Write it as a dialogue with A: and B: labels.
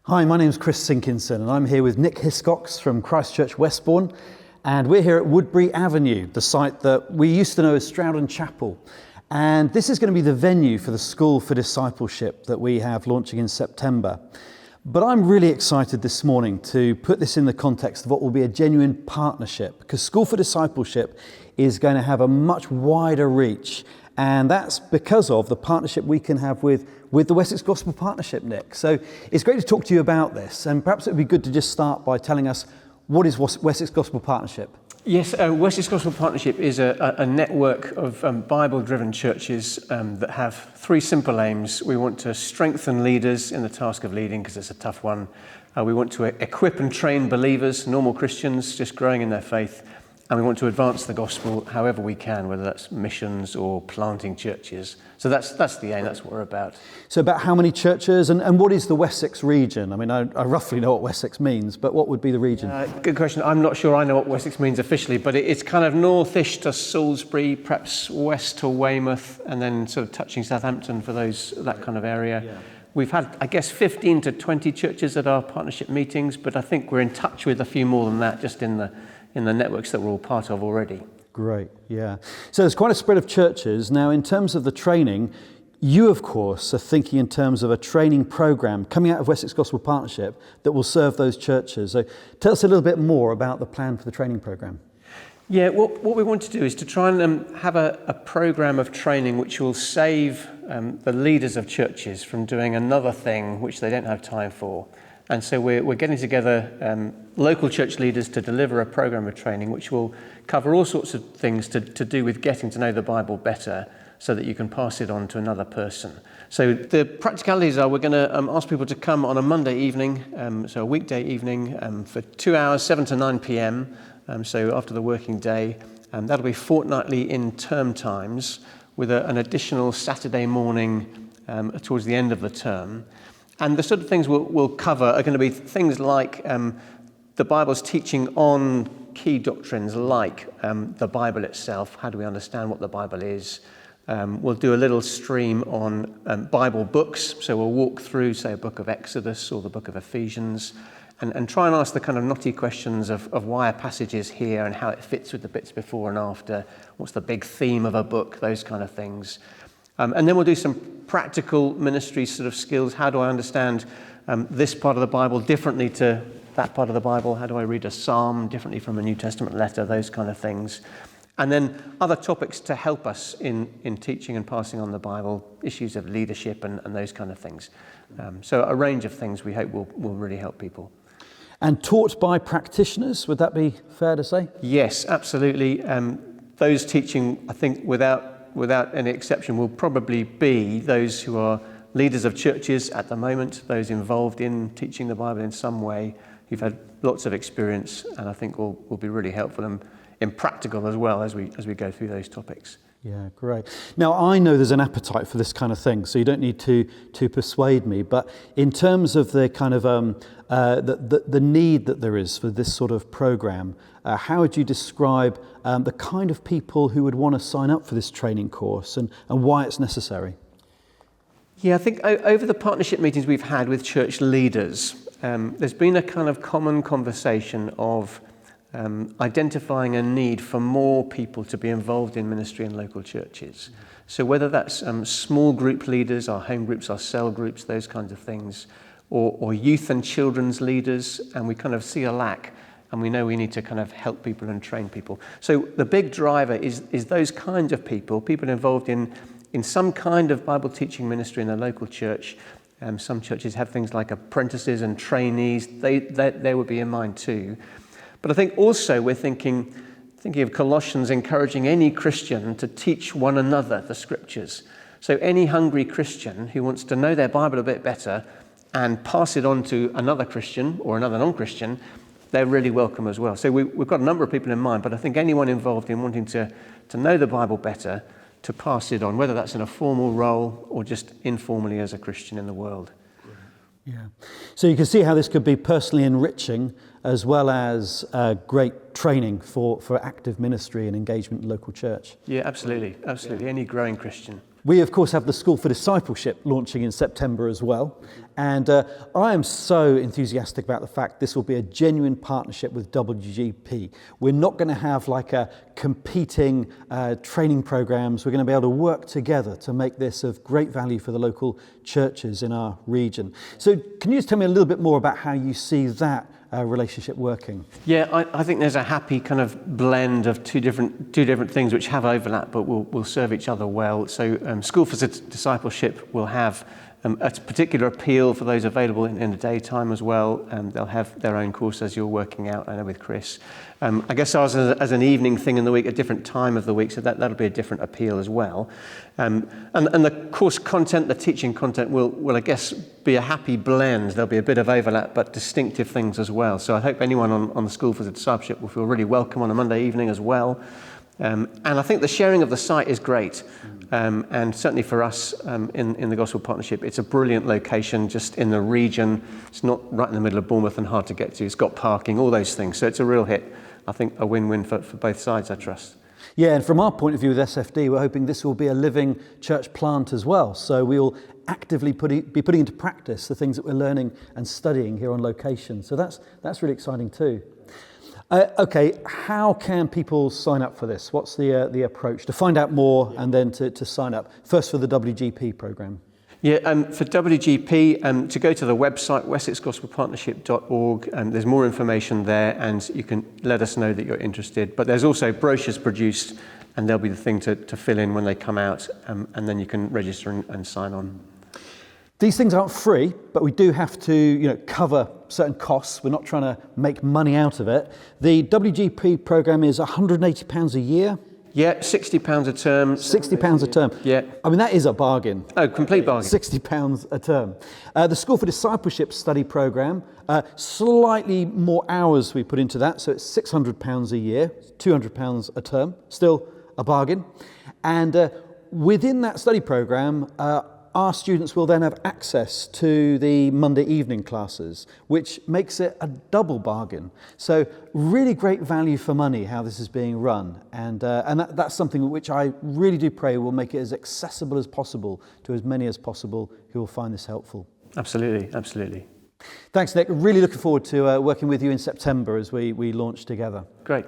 A: Hi, my name's Chris Sinkinson and I'm here with Nick Hiscocks from Christ Church Westbourne, and we're here at Woodbury Avenue, the site that we used to know as Stroughton Chapel. And this is going to be the venue for the School For Discipleship that we have launching in September. But I'm really excited this morning to put this in the context of what will be a genuine partnership, because School For Discipleship is going to have a much wider reach. And that's because of the partnership we can have with the Wessex Gospel Partnership, Nick. So it's great to talk to you about this, and perhaps it would be good to just start by telling us what is Wessex Gospel Partnership?
B: Yes, Wessex Gospel Partnership is a network of Bible-driven churches that have three simple aims. We want to strengthen leaders in the task of leading, because it's a tough one. We want to equip and train believers, normal Christians, just growing in their faith. And we want to advance the gospel however we can, whether that's missions or planting churches. So that's the aim, that's what we're about.
A: So about how many churches, and what is the Wessex region? I mean, I roughly know what Wessex means, but what would be the region?
B: Good question. I'm not sure I know what Wessex means officially, but it's kind of northish to Salisbury, perhaps west to Weymouth, and then sort of touching Southampton for that kind of area. Yeah. We've had, I guess, 15 to 20 churches at our partnership meetings, but I think we're in touch with a few more than that, just in the networks that we're all part of already.
A: Great, yeah. So there's quite a spread of churches. Now, in terms of the training, you, of course, are thinking in terms of a training program coming out of Wessex Gospel Partnership that will serve those churches. So tell us a little bit more about the plan for the training program.
B: Yeah, what we want to do is to try and have a program of training which will save the leaders of churches from doing another thing which they don't have time for. And so we're getting together local church leaders to deliver a program of training which will cover all sorts of things to do with getting to know the Bible better, so that you can pass it on to another person. So the practicalities are we're going to ask people to come on a Monday evening, so a weekday evening, for 2 hours, 7 to 9 p.m, so after the working day. That'll be fortnightly in term times, with an additional Saturday morning towards the end of the term. And the sort of things we'll cover are going to be things like the Bible's teaching on key doctrines like the Bible itself. How do we understand what the Bible is? We'll do a little stream on Bible books. So we'll walk through, say, a book of Exodus or the book of Ephesians, and try and ask the kind of knotty questions of why a passage is here and how it fits with the bits before and after. What's the big theme of a book? Those kind of things. And then we'll do some practical ministry sort of skills. How do I understand this part of the Bible differently to that part of the Bible? How do I read a psalm differently from a New Testament letter? Those kind of things. And then other topics to help us in teaching and passing on the Bible, issues of leadership and those kind of things. So a range of things we hope will really help people.
A: And taught by practitioners, would that be fair to say?
B: Yes, absolutely. Those teaching, I think, without any exception, will probably be those who are leaders of churches at the moment, those involved in teaching the Bible in some way, who've had lots of experience, and I think will be really helpful and in practical as well as we go through those topics.
A: Yeah, great. Now, I know there's an appetite for this kind of thing, so you don't need to persuade me, but in terms of the kind of the need that there is for this sort of program, how would you describe the kind of people who would want to sign up for this training course and why it's necessary?
B: Yeah, I think over the partnership meetings we've had with church leaders, there's been a kind of common conversation of identifying a need for more people to be involved in ministry in local churches. So whether that's small group leaders, our home groups, our cell groups, those kinds of things, or youth and children's leaders, and we kind of see a lack, and we know we need to kind of help people and train people. So the big driver is those kinds of people involved in some kind of Bible teaching ministry in a local church. Some churches have things like apprentices and trainees. They would be in mind too. But I think also we're thinking of Colossians encouraging any Christian to teach one another the scriptures. So any hungry Christian who wants to know their Bible a bit better and pass it on to another Christian or another non-Christian, they're really welcome as well. So we've got a number of people in mind, but I think anyone involved in wanting to know the Bible better, to pass it on, whether that's in a formal role or just informally as a Christian in the world.
A: Yeah. So you can see how this could be personally enriching as well as great training for active ministry and engagement in local church.
B: Yeah, absolutely. Any growing Christian.
A: We, of course, have the School For Discipleship launching in September as well. And I am so enthusiastic about the fact this will be a genuine partnership with WGP. We're not going to have like a competing training programs. We're going to be able to work together to make this of great value for the local churches in our region. So can you just tell me a little bit more about how you see that relationship working?
B: Yeah, I think there's a happy kind of blend of two different things which have overlap but will serve each other well. So School for Discipleship will have a particular appeal for those available in the daytime as well. They'll have their own course as you're working out, I know, with Chris. I guess ours as an evening thing in the week, a different time of the week, so that'll be a different appeal as well. And the course content, the teaching content will I guess be a happy blend. There'll be a bit of overlap but distinctive things as well. So I hope anyone on the School for Discipleship will feel really welcome on a Monday evening as well. And I think the sharing of the site is great. And certainly for us in the Gospel Partnership, it's a brilliant location just in the region. It's not right in the middle of Bournemouth and hard to get to. It's got parking, all those things. So it's a real hit. I think a win-win for both sides, I trust.
A: Yeah, and from our point of view with SFD, we're hoping this will be a living church plant as well. So we'll actively be putting into practice the things that we're learning and studying here on location. So that's really exciting too. Okay, how can people sign up for this? What's the approach to find out more and then to sign up? First for the WGP program.
B: Yeah, for WGP, to go to the website, wessexgospelpartnership.org, there's more information there and you can let us know that you're interested. But there's also brochures produced and they'll be the thing to fill in when they come out, and then you can register and sign on.
A: These things aren't free, but we do have to, cover certain costs. We're not trying to make money out of it. The WGP program is £180 a year.
B: Yeah, £60 a term.
A: £60 a term.
B: Yeah.
A: I mean, that is a bargain.
B: Oh, complete bargain.
A: £60 a term. The School for Discipleship study program, slightly more hours we put into that, so it's £600 a year, £200 a term, still a bargain. And within that study program, our students will then have access to the Monday evening classes, which makes it a double bargain. So really great value for money how this is being run. And that's something which I really do pray will make it as accessible as possible to as many as possible who will find this helpful.
B: Absolutely, absolutely.
A: Thanks, Nick. Really looking forward to working with you in September as we launch together.
B: Great.